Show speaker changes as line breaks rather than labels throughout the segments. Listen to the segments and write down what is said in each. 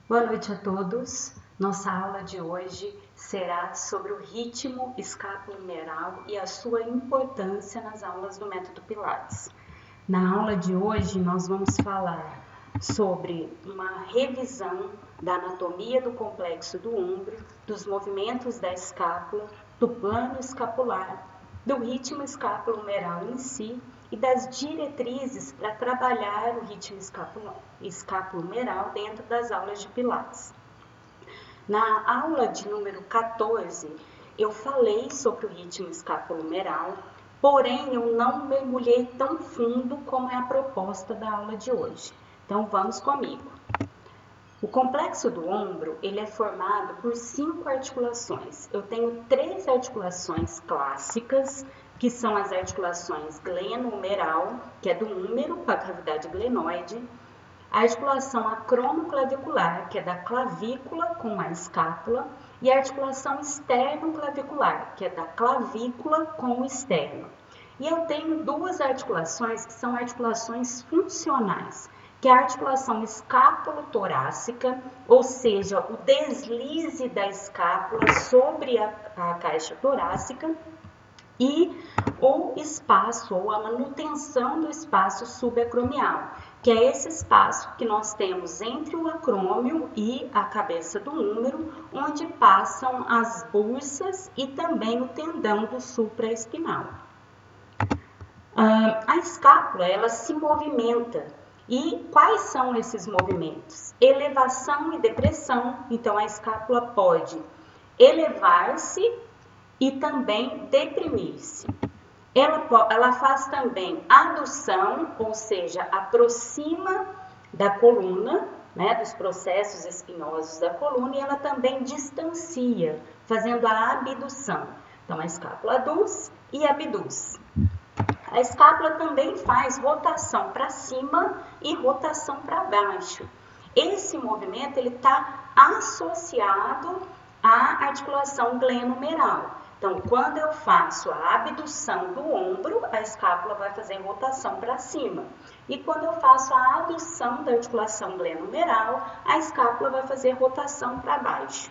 Boa noite a todos. Nossa aula de hoje será sobre o ritmo escapulohumeral e a sua importância nas aulas do método Pilates. Na aula de hoje nós vamos falar sobre uma revisão da anatomia do complexo do ombro, dos movimentos da escápula, do plano escapular, do ritmo escapulohumeral em si e das diretrizes para trabalhar o ritmo escapulohumeral dentro das aulas de Pilates. Na aula de número 14, eu falei sobre o ritmo escapulohumeral, porém eu não mergulhei tão fundo como é a proposta da aula de hoje. Então vamos comigo. O complexo do ombro, ele é formado por 5 articulações. Eu tenho 3 articulações clássicas, que são as articulações glenohumeral, que é do húmero para a cavidade glenoide, a articulação acromoclavicular, que é da clavícula com a escápula, e a articulação externo-clavicular, que é da clavícula com o externo. E eu tenho 2 articulações que são articulações funcionais, que é a articulação escápulo-torácica, ou seja, o deslize da escápula sobre a caixa torácica, e o espaço, ou a manutenção do espaço subacromial, que é esse espaço que nós temos entre o acrômio e a cabeça do húmero, onde passam as bursas e também o tendão do supraespinal. A escápula, ela se movimenta. E quais são esses movimentos? Elevação e depressão. Então, a escápula pode elevar-se e também deprimir-se. Ela faz também adução, ou seja, aproxima da coluna, né, dos processos espinhosos da coluna, e ela também distancia, fazendo a abdução. Então, a escápula aduz e abduz. A escápula também faz rotação para cima e rotação para baixo. Esse movimento está associado à articulação glenohumeral. Então, quando eu faço a abdução do ombro, a escápula vai fazer rotação para cima. E quando eu faço a adução da articulação glenohumeral, a escápula vai fazer rotação para baixo.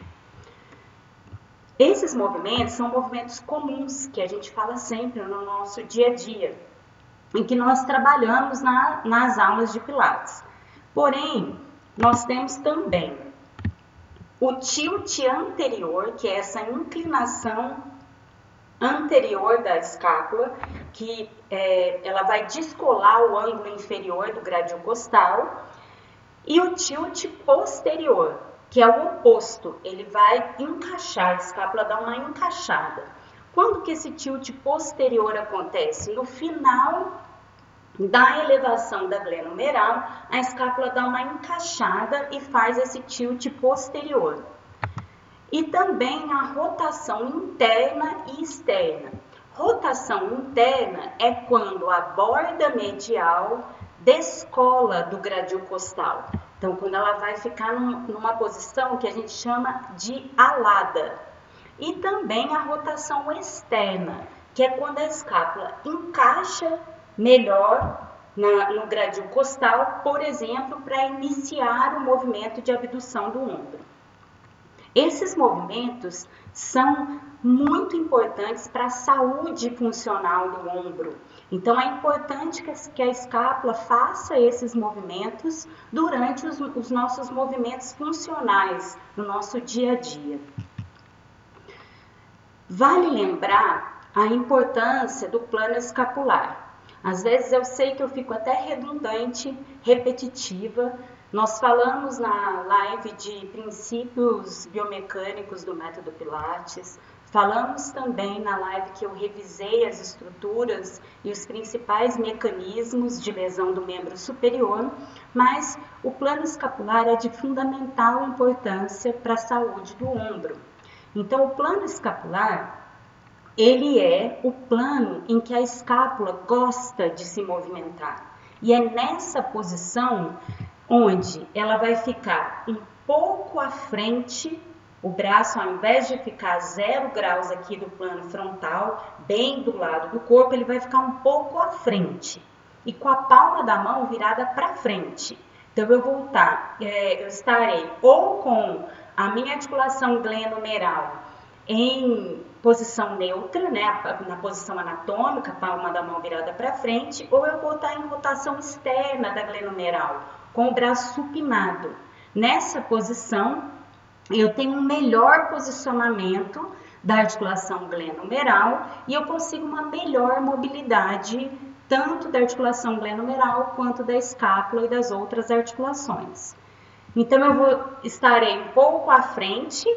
Esses movimentos são movimentos comuns, que a gente fala sempre no nosso dia a dia, em que nós trabalhamos nas aulas de Pilates. Porém, nós temos também o tilt anterior, que é essa inclinação anterior da escápula, que ela vai descolar o ângulo inferior do gradil costal, e o tilt posterior, que é o oposto, ele vai encaixar, a escápula dá uma encaixada. Quando que esse tilt posterior acontece? No final da elevação da glenohumeral, a escápula dá uma encaixada e faz esse tilt posterior. E também a rotação interna e externa. Rotação interna é quando a borda medial descola do gradil costal. Então, quando ela vai ficar numa posição que a gente chama de alada. E também a rotação externa, que é quando a escápula encaixa melhor no gradil costal, por exemplo, para iniciar o movimento de abdução do ombro. Esses movimentos são muito importantes para a saúde funcional do ombro. Então, é importante que a escápula faça esses movimentos durante os nossos movimentos funcionais no nosso dia a dia. Vale lembrar a importância do plano escapular. Às vezes eu sei que eu fico até redundante, repetitiva. Nós falamos na live de princípios biomecânicos do método Pilates, falamos também na live que eu revisei as estruturas e os principais mecanismos de lesão do membro superior, mas o plano escapular é de fundamental importância para a saúde do ombro. Então, o plano escapular, ele é o plano em que a escápula gosta de se movimentar. E é nessa posição onde ela vai ficar um pouco à frente, o braço, ao invés de ficar 0 graus aqui do plano frontal, bem do lado do corpo, ele vai ficar um pouco à frente. E com a palma da mão virada para frente. Então, eu estarei ou com a minha articulação glenohumeral em posição neutra, né, na posição anatômica, palma da mão virada para frente, ou eu vou estar em rotação externa da glenohumeral, com o braço supinado. Nessa posição, eu tenho um melhor posicionamento da articulação glenohumeral e eu consigo uma melhor mobilidade tanto da articulação glenohumeral quanto da escápula e das outras articulações. Então, estarei um pouco à frente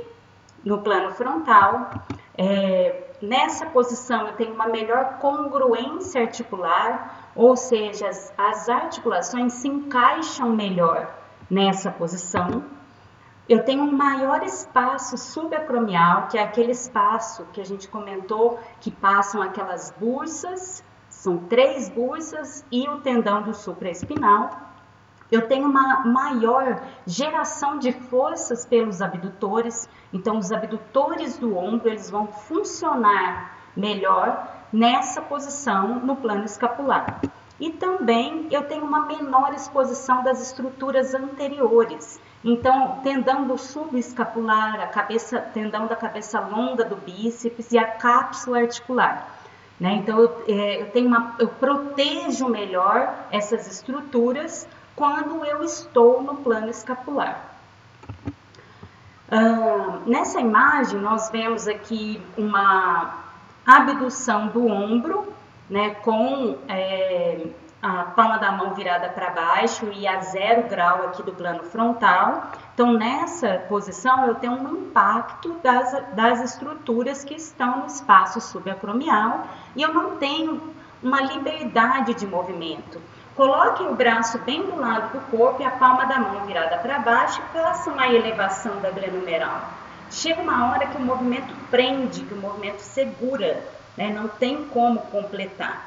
no plano frontal. Nessa posição eu tenho uma melhor congruência articular, ou seja, as articulações se encaixam melhor nessa posição. Eu tenho um maior espaço subacromial, que é aquele espaço que a gente comentou, que passam aquelas bursas, são 3 bursas e o tendão do supraespinal. Eu tenho uma maior geração de forças pelos abdutores, então os abdutores do ombro eles vão funcionar melhor nessa posição no plano escapular. E também eu tenho uma menor exposição das estruturas anteriores. Então, tendão do subescapular, tendão da cabeça longa do bíceps e a cápsula articular. Né? Então, eu protejo melhor essas estruturas quando eu estou no plano escapular. Nessa imagem, nós vemos aqui uma abdução do ombro, né, com a palma da mão virada para baixo e a 0 grau aqui do plano frontal. Então, nessa posição, eu tenho um impacto das estruturas que estão no espaço subacromial e eu não tenho uma liberdade de movimento. Coloquem o braço bem do lado do corpo e a palma da mão virada para baixo e façam a elevação da glenohumeral. Chega uma hora que o movimento prende, que o movimento segura, né? Não tem como completar.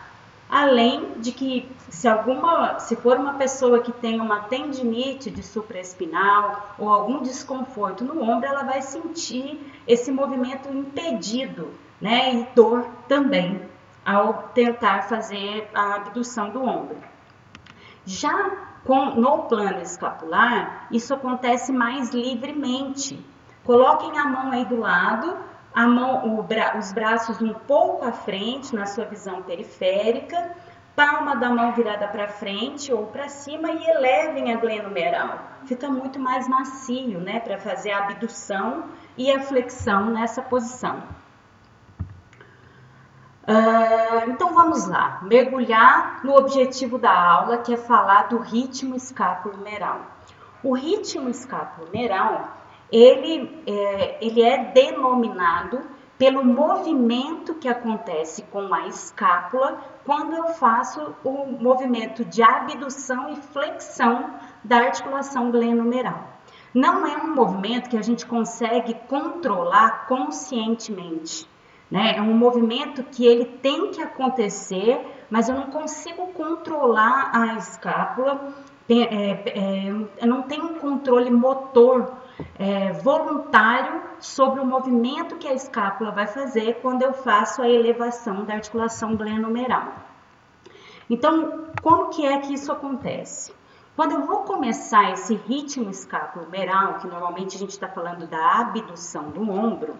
Além de que, se for uma pessoa que tem uma tendinite de supraespinal ou algum desconforto no ombro, ela vai sentir esse movimento impedido, né? E dor também ao tentar fazer a abdução do ombro. Já no plano escapular, isso acontece mais livremente. Coloquem a mão aí do lado, os braços um pouco à frente na sua visão periférica, palma da mão virada para frente ou para cima e elevem a glenohumeral. Fica muito mais macio, né, para fazer a abdução e a flexão nessa posição. Então vamos lá, mergulhar no objetivo da aula, que é falar do ritmo escapulohumeral. O ritmo escapulohumeral, ele é denominado pelo movimento que acontece com a escápula quando eu faço o movimento de abdução e flexão da articulação glenohumeral. Não é um movimento que a gente consegue controlar conscientemente, né? É um movimento que ele tem que acontecer, mas eu não consigo controlar a escápula, eu não tenho um controle motor voluntário sobre o movimento que a escápula vai fazer quando eu faço a elevação da articulação glenohumeral. Então, como que é que isso acontece? Quando eu vou começar esse ritmo escapulohumeral, que normalmente a gente está falando da abdução do ombro,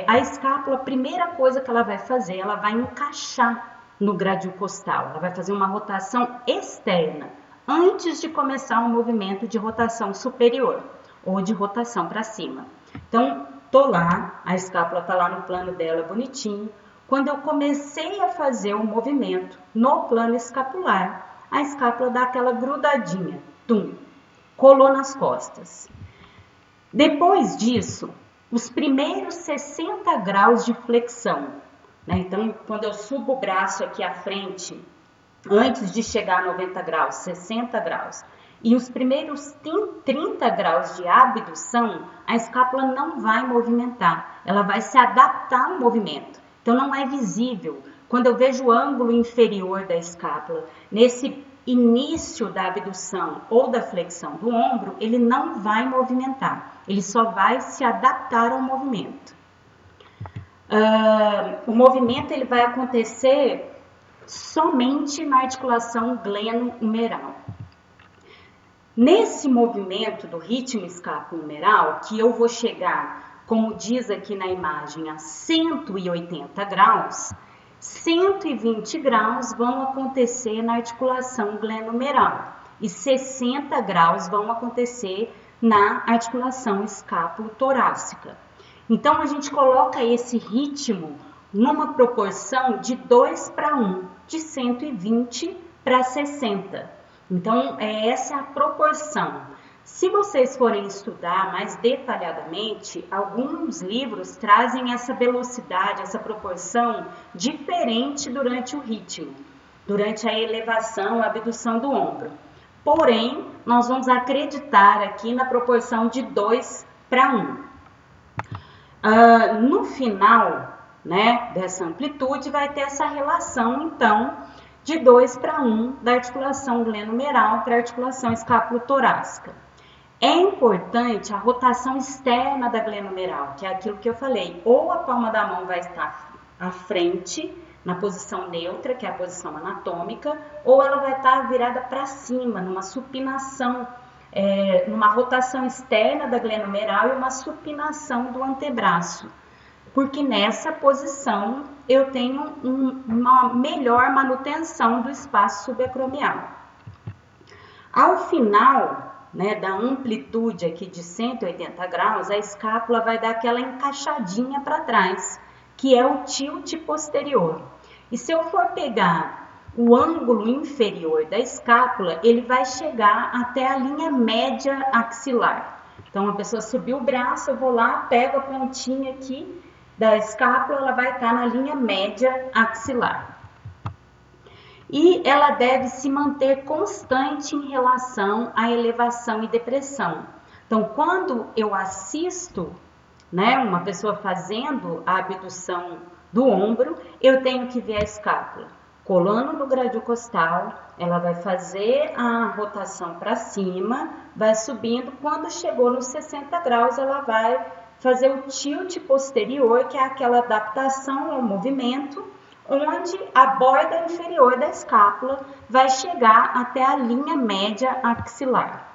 a escápula, a primeira coisa que ela vai fazer, ela vai encaixar no grádio costal, ela vai fazer uma rotação externa, antes de começar um movimento de rotação superior, ou de rotação para cima. Então, tô lá, a escápula tá lá no plano dela bonitinho. Quando eu comecei a fazer o movimento no plano escapular, a escápula dá aquela grudadinha, colou nas costas. Depois disso, os primeiros 60 graus de flexão, né? Então, quando eu subo o braço aqui à frente, antes de chegar a 90 graus, 60 graus, e os primeiros 30 graus de abdução, a escápula não vai movimentar, ela vai se adaptar ao movimento. Então, não é visível. Quando eu vejo o ângulo inferior da escápula, nesse início da abdução ou da flexão do ombro, ele não vai movimentar, ele só vai se adaptar ao movimento. O movimento ele vai acontecer somente na articulação glenohumeral. Nesse movimento do ritmo escapulohumeral, que eu vou chegar, como diz aqui na imagem, a 180 graus, 120 graus vão acontecer na articulação glenohumeral e 60 graus vão acontecer na articulação escápulo-torácica. Então, a gente coloca esse ritmo numa proporção de 2:1, de 120 para 60. Então, essa é a proporção. Se vocês forem estudar mais detalhadamente, alguns livros trazem essa velocidade, essa proporção diferente durante o ritmo, durante a elevação, a abdução do ombro. Porém, nós vamos acreditar aqui na proporção de 2:1. No final, né, dessa amplitude, vai ter essa relação, então, de 2:1 da articulação glenohumeral para a articulação escápulo-torácica. É importante a rotação externa da glenohumeral, que é aquilo que eu falei, ou a palma da mão vai estar à frente, na posição neutra, que é a posição anatômica, ou ela vai estar virada para cima, numa supinação, numa rotação externa da glenohumeral e uma supinação do antebraço. Porque nessa posição eu tenho uma melhor manutenção do espaço subacromial. Ao final, né, da amplitude aqui de 180 graus, a escápula vai dar aquela encaixadinha para trás, que é o tilt posterior. E se eu for pegar o ângulo inferior da escápula, ele vai chegar até a linha média axilar. Então, a pessoa subiu o braço, eu vou lá, pego a pontinha aqui da escápula, ela vai estar na linha média axilar. E ela deve se manter constante em relação à elevação e depressão. Então, quando eu assisto, né, uma pessoa fazendo a abdução do ombro, eu tenho que ver a escápula colando no gradil costal, ela vai fazer a rotação para cima, vai subindo, quando chegou nos 60 graus, ela vai fazer o tilt posterior, que é aquela adaptação ao movimento, onde a borda inferior da escápula vai chegar até a linha média axilar.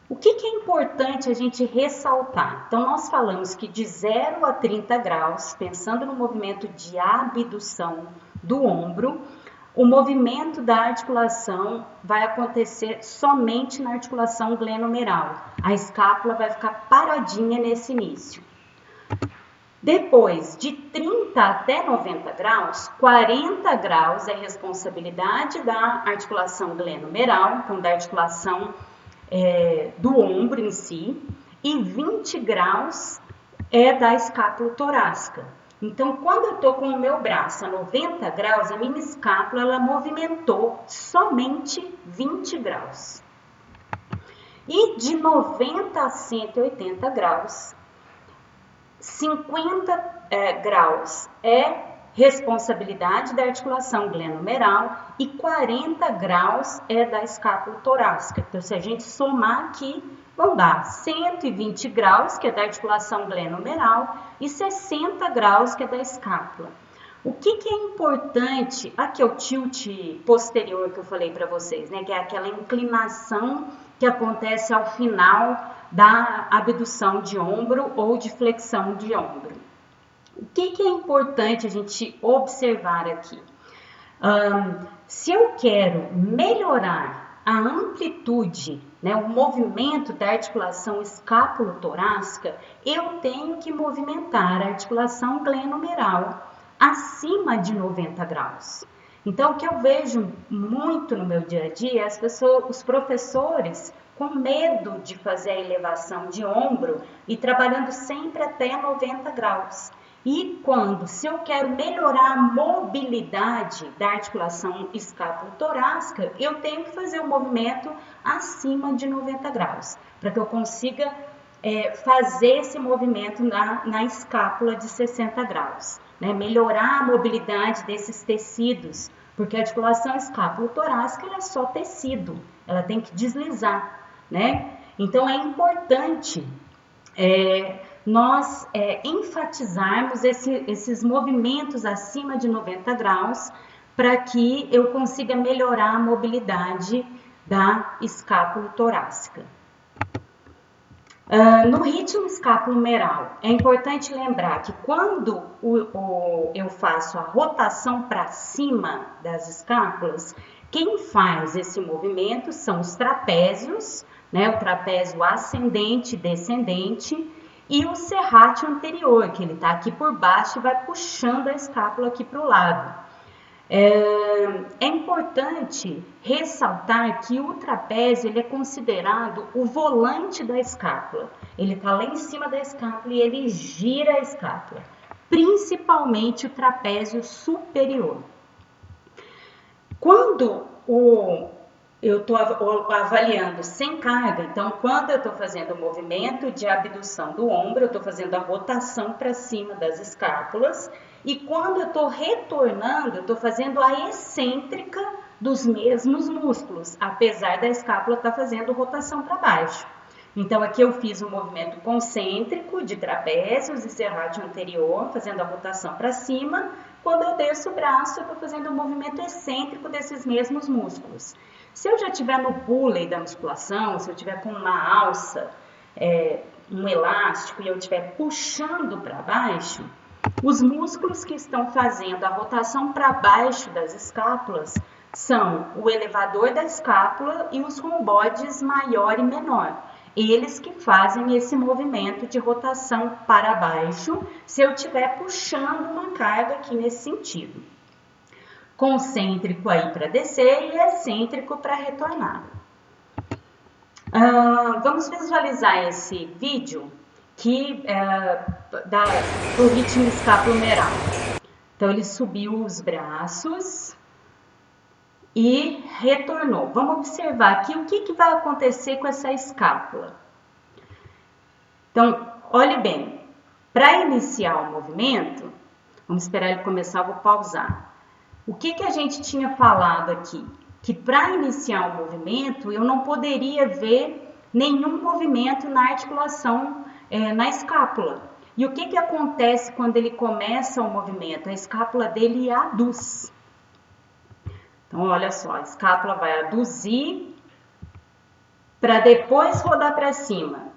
O que é importante a gente ressaltar? Então, nós falamos que de 0 a 30 graus, pensando no movimento de abdução do ombro, o movimento da articulação vai acontecer somente na articulação glenohumeral. A escápula vai ficar paradinha nesse início. Depois, de 30 até 90 graus, 40 graus é responsabilidade da articulação glenohumeral, então da articulação do ombro em si, e 20 graus é da escápula torácica. Então, quando eu estou com o meu braço a 90 graus, a minha escápula ela movimentou somente 20 graus. E de 90 a 180 graus, 50 graus é responsabilidade da articulação glenohumeral e 40 graus é da escápula torácica. Então, se a gente somar aqui, vão dar 120 graus, que é da articulação glenohumeral, e 60 graus, que é da escápula. O que é importante, aqui é o tilt posterior que eu falei para vocês, né, que é aquela inclinação que acontece ao final da abdução de ombro ou de flexão de ombro. O que é importante a gente observar aqui? Se eu quero melhorar a amplitude, né, o movimento da articulação escápulo-torácica, eu tenho que movimentar a articulação glenohumeral acima de 90 graus. Então, o que eu vejo muito no meu dia a dia é os professores com medo de fazer a elevação de ombro e trabalhando sempre até 90 graus. E se eu quero melhorar a mobilidade da articulação escápulo-torácica, eu tenho que fazer o movimento acima de 90 graus, para que eu consiga fazer esse movimento na escápula de 60 graus, né? Melhorar a mobilidade desses tecidos, porque a articulação escápulo-torácica é só tecido, ela tem que deslizar, né? Então, é importante nós enfatizarmos esses movimentos acima de 90 graus para que eu consiga melhorar a mobilidade da escápula torácica. No ritmo escapulomeral, é importante lembrar que quando eu faço a rotação para cima das escápulas, quem faz esse movimento são os trapézios, né, o trapézio ascendente e descendente, e o serrátil anterior, que ele está aqui por baixo e vai puxando a escápula aqui para o lado. É importante ressaltar que o trapézio ele é considerado o volante da escápula. Ele está lá em cima da escápula e ele gira a escápula, principalmente o trapézio superior. Quando eu estou avaliando sem carga, então quando eu estou fazendo o movimento de abdução do ombro, eu estou fazendo a rotação para cima das escápulas, e quando eu estou retornando, eu estou fazendo a excêntrica dos mesmos músculos, apesar da escápula estar fazendo rotação para baixo. Então aqui eu fiz um movimento concêntrico de trapézios e serrátil anterior, fazendo a rotação para cima. Quando eu desço o braço, eu estou fazendo um movimento excêntrico desses mesmos músculos. Se eu já estiver no pulley da musculação, se eu estiver com uma alça, um elástico e eu estiver puxando para baixo, os músculos que estão fazendo a rotação para baixo das escápulas são o elevador da escápula e os romboides maior e menor. Eles que fazem esse movimento de rotação para baixo, se eu estiver puxando uma carga aqui nesse sentido. Concêntrico aí para descer e excêntrico para retornar. Vamos visualizar esse vídeo que do ritmo escapulomeral. Então ele subiu os braços e retornou. Vamos observar aqui o que vai acontecer com essa escápula. Então, olhe bem, para iniciar o movimento, vamos esperar ele começar, eu vou pausar. O que a gente tinha falado aqui? Que para iniciar o movimento, eu não poderia ver nenhum movimento na articulação, na escápula. E o que acontece quando ele começa o movimento? A escápula dele aduz. Então, olha só, a escápula vai aduzir para depois rodar para cima.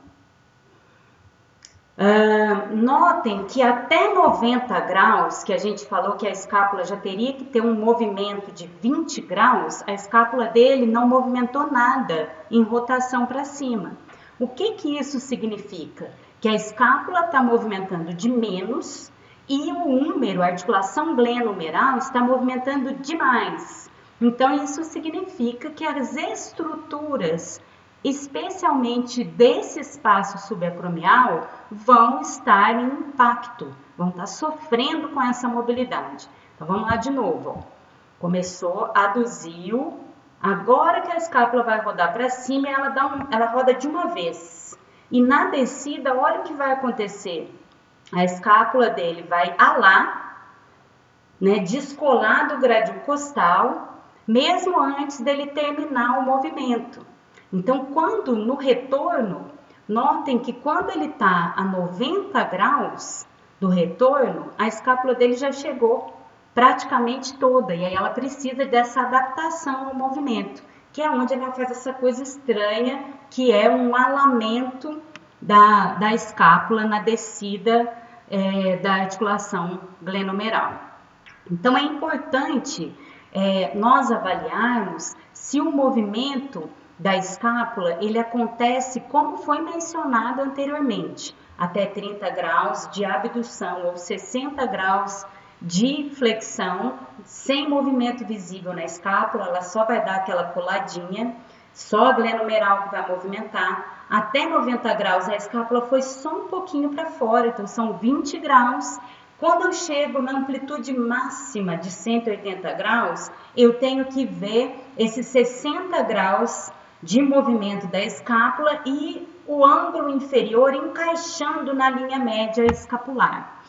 Notem que até 90 graus, que a gente falou que a escápula já teria que ter um movimento de 20 graus, a escápula dele não movimentou nada em rotação para cima. O que isso significa? Que a escápula está movimentando de menos e o húmero, a articulação glenohumeral, está movimentando demais. Então, isso significa que as estruturas, especialmente desse espaço subacromial, vão estar em impacto, vão estar sofrendo com essa mobilidade. Então, vamos lá de novo. Ó. Começou, aduziu, agora que a escápula vai rodar para cima, ela roda de uma vez. E na descida, olha o que vai acontecer. A escápula dele vai alar, né, descolar do grádio costal, mesmo antes dele terminar o movimento. Então, quando no retorno, notem que quando ele está a 90 graus do retorno, a escápula dele já chegou praticamente toda, e aí ela precisa dessa adaptação ao movimento, que é onde ela faz essa coisa estranha, que é um alamento da escápula na descida da articulação glenohumeral. Então, é importante nós avaliarmos se o movimento da escápula, ele acontece como foi mencionado anteriormente, até 30 graus de abdução ou 60 graus de flexão, sem movimento visível na escápula, ela só vai dar aquela coladinha, só a glenohumeral que vai movimentar. Até 90 graus a escápula foi só um pouquinho para fora, então são 20 graus. Quando eu chego na amplitude máxima de 180 graus, eu tenho que ver esses 60 graus de movimento da escápula e o ângulo inferior encaixando na linha média escapular.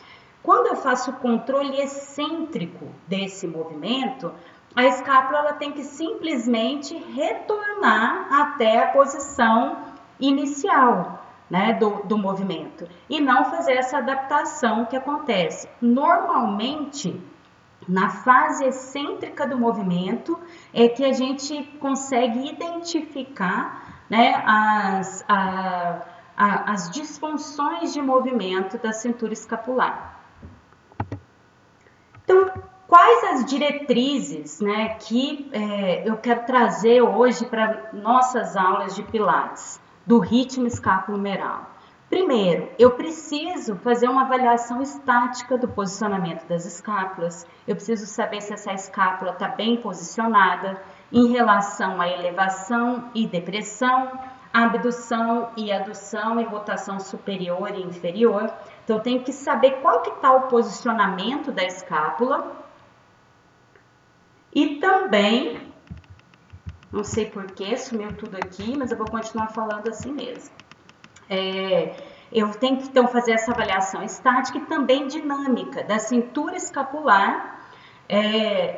Quando eu faço o controle excêntrico desse movimento, a escápula ela tem que simplesmente retornar até a posição inicial, né, do movimento, e não fazer essa adaptação que acontece. Normalmente, Na fase excêntrica do movimento é que a gente consegue identificar, né, as disfunções de movimento da cintura escapular. Então, quais as diretrizes, né, que eu quero trazer hoje para nossas aulas de Pilates, do ritmo escapulohumeral? Primeiro, eu preciso fazer uma avaliação estática do posicionamento das escápulas. Eu preciso saber se essa escápula está bem posicionada em relação à elevação e depressão, abdução e adução e rotação superior e inferior. Então, eu tenho que saber qual que está o posicionamento da escápula. E também, não sei porquê, sumiu tudo aqui, mas eu vou continuar falando assim mesmo. Eu tenho que então fazer essa avaliação estática e também dinâmica da cintura escapular,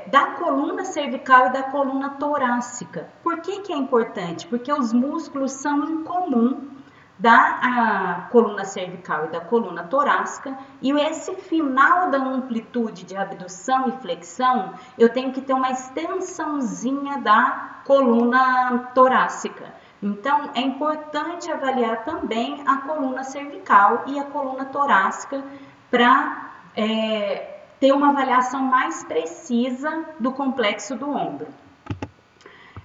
da coluna cervical e da coluna torácica. Por que é importante? Porque os músculos são em comum da coluna cervical e da coluna torácica, e esse final da amplitude de abdução e flexão, eu tenho que ter uma extensãozinha da coluna torácica. Então, é importante avaliar também a coluna cervical e a coluna torácica para ter uma avaliação mais precisa do complexo do ombro.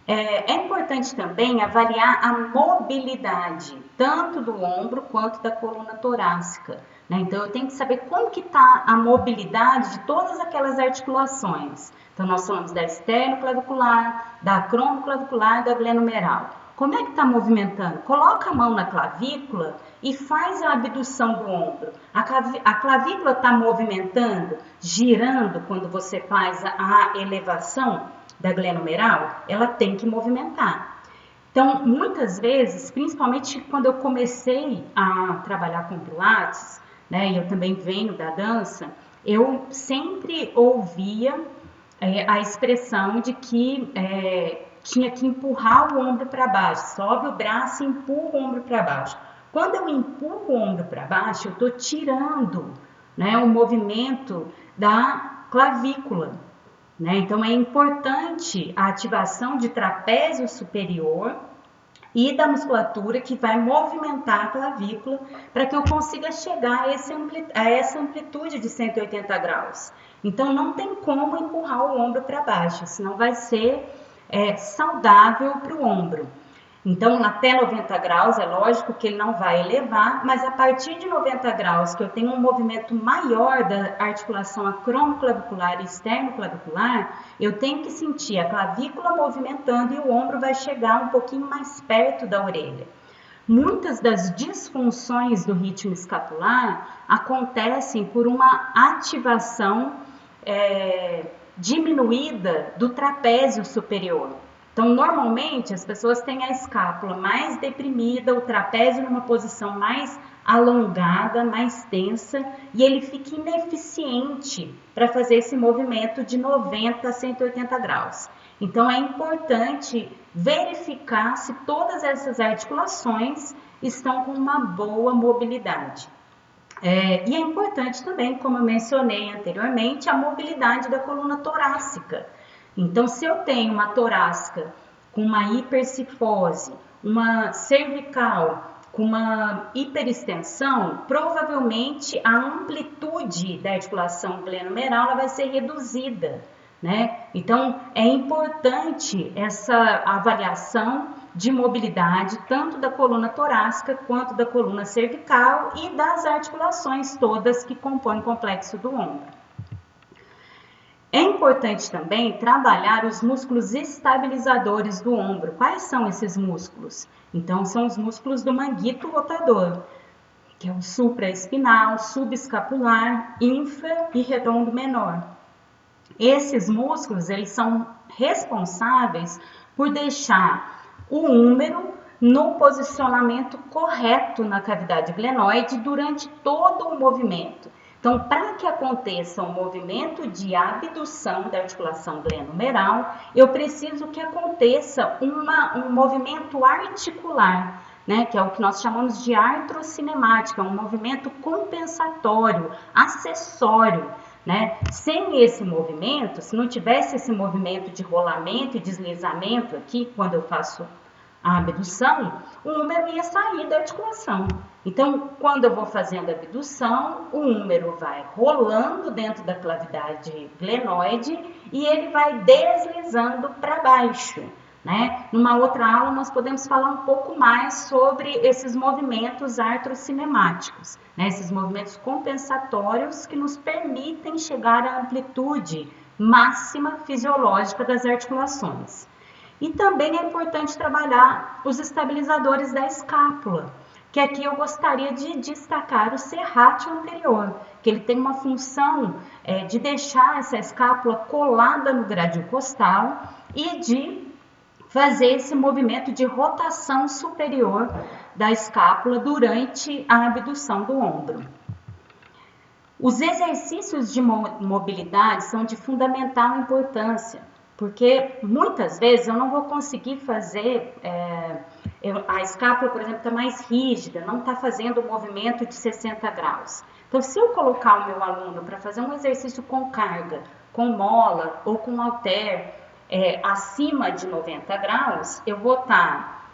É importante também avaliar a mobilidade, tanto do ombro quanto da coluna torácica, né? Então, eu tenho que saber como que está a mobilidade de todas aquelas articulações. Então, nós falamos da esternoclavicular, da acromioclavicular e da glenohumeral. Como é que está movimentando? Coloca a mão na clavícula e faz a abdução do ombro. A clavícula está movimentando, girando quando você faz a elevação da glenohumeral, ela tem que movimentar. Então, muitas vezes, principalmente quando eu comecei a trabalhar com Pilates, né, e eu também venho da dança, eu sempre ouvia a expressão de que tinha que empurrar o ombro para baixo, sobe o braço e empurra o ombro para baixo. Quando eu empurro o ombro para baixo, eu estou tirando, né, o movimento da clavícula. Né? Então, é importante a ativação de trapézio superior e da musculatura que vai movimentar a clavícula para que eu consiga chegar a essa amplitude de 180 graus. Então, não tem como empurrar o ombro para baixo, senão vai ser saudável para o ombro. Então, até 90 graus, é lógico que ele não vai elevar, mas a partir de 90 graus, que eu tenho um movimento maior da articulação acromioclavicular e esternoclavicular, eu tenho que sentir a clavícula movimentando e o ombro vai chegar um pouquinho mais perto da orelha. Muitas das disfunções do ritmo escapular acontecem por uma ativação diminuída do trapézio superior. Então, normalmente, as pessoas têm a escápula mais deprimida, o trapézio numa posição mais alongada, mais tensa, e ele fica ineficiente para fazer esse movimento de 90 a 180 graus. Então, é importante verificar se todas essas articulações estão com uma boa mobilidade. E é importante também, como eu mencionei anteriormente, a mobilidade da coluna torácica. Então, se eu tenho uma torácica com uma hipercifose, uma cervical com uma hiperextensão, provavelmente a amplitude da articulação glenohumeral vai ser reduzida, né? Então, é importante essa avaliação de mobilidade, tanto da coluna torácica quanto da coluna cervical e das articulações todas que compõem o complexo do ombro. É importante também trabalhar os músculos estabilizadores do ombro. Quais são esses músculos? Então, são os músculos do manguito rotador, que é o supraespinal, subescapular, infra e redondo menor. Esses músculos, eles são responsáveis por deixar o húmero no posicionamento correto na cavidade glenoide durante todo o movimento. Então, para que aconteça um movimento de abdução da articulação glenohumeral, eu preciso que aconteça um movimento articular, né, que é o que nós chamamos de artrocinemática, um movimento compensatório, acessório, né? Sem esse movimento, se não tivesse esse movimento de rolamento e deslizamento aqui, quando eu faço a abdução, o húmero ia sair da articulação. Então, quando eu vou fazendo a abdução, o húmero vai rolando dentro da cavidade glenoide e ele vai deslizando para baixo, né? Numa outra aula, nós podemos falar um pouco mais sobre esses movimentos artrocinemáticos, né? Esses movimentos compensatórios que nos permitem chegar à amplitude máxima fisiológica das articulações. E também é importante trabalhar os estabilizadores da escápula, que aqui eu gostaria de destacar o serrátil anterior, que ele tem uma função de deixar essa escápula colada no grádio costal e de fazer esse movimento de rotação superior da escápula durante a abdução do ombro. Os exercícios de mobilidade são de fundamental importância, porque muitas vezes eu não vou conseguir fazer, a escápula, por exemplo, está mais rígida, não está fazendo o movimento de 60 graus. Então, se eu colocar o meu aluno para fazer um exercício com carga, com mola ou com halter acima de 90 graus, eu vou estar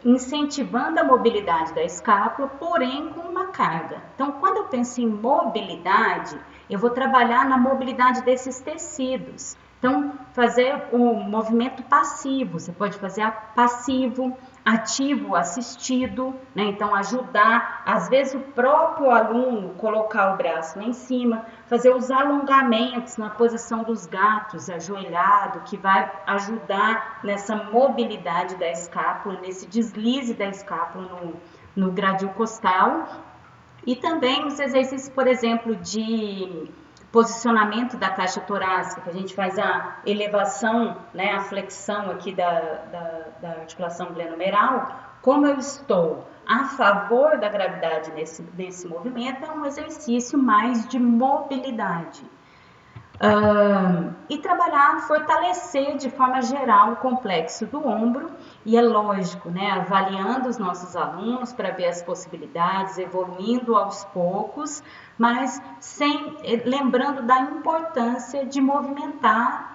incentivando a mobilidade da escápula, porém com uma carga. Então, quando eu penso em mobilidade, eu vou trabalhar na mobilidade desses tecidos. Então, fazer o movimento passivo, você pode fazer passivo, ativo, assistido, né? Então, ajudar, às vezes, o próprio aluno colocar o braço lá em cima, fazer os alongamentos na posição dos gatos, ajoelhado, que vai ajudar nessa mobilidade da escápula, nesse deslize da escápula no gradil costal. E também os exercícios, por exemplo, de posicionamento da caixa torácica, que a gente faz a elevação, né, a flexão aqui da articulação glenomeral. Como eu estou a favor da gravidade nesse movimento, é um exercício mais de mobilidade. E trabalhar, fortalecer de forma geral o complexo do ombro, e é lógico, né, avaliando os nossos alunos para ver as possibilidades, evoluindo aos poucos, mas lembrando da importância de movimentar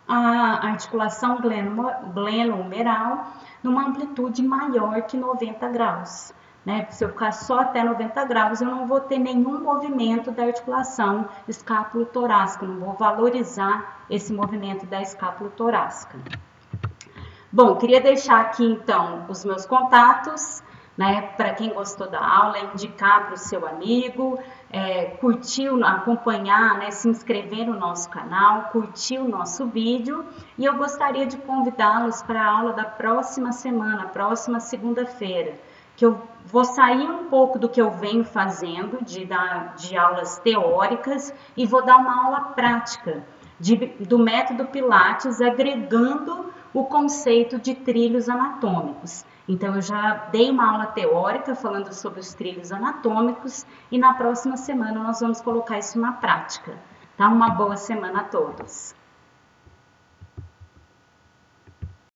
a articulação glenohumeral numa amplitude maior que 90 graus. Né? Se eu ficar só até 90 graus, eu não vou ter nenhum movimento da articulação escápulo-torácica, não vou valorizar esse movimento da escápulo-torácica. Bom, queria deixar aqui então os meus contatos, né? Para quem gostou da aula, indicar para o seu amigo, curtir, acompanhar, né? Se inscrever no nosso canal, curtir o nosso vídeo, e eu gostaria de convidá-los para a aula da próxima semana, próxima segunda-feira, que eu vou sair um pouco do que eu venho fazendo, de aulas teóricas, e vou dar uma aula prática do método Pilates, agregando o conceito de trilhos anatômicos. Então, eu já dei uma aula teórica falando sobre os trilhos anatômicos, e na próxima semana nós vamos colocar isso na prática. Tá? Uma boa semana a todos!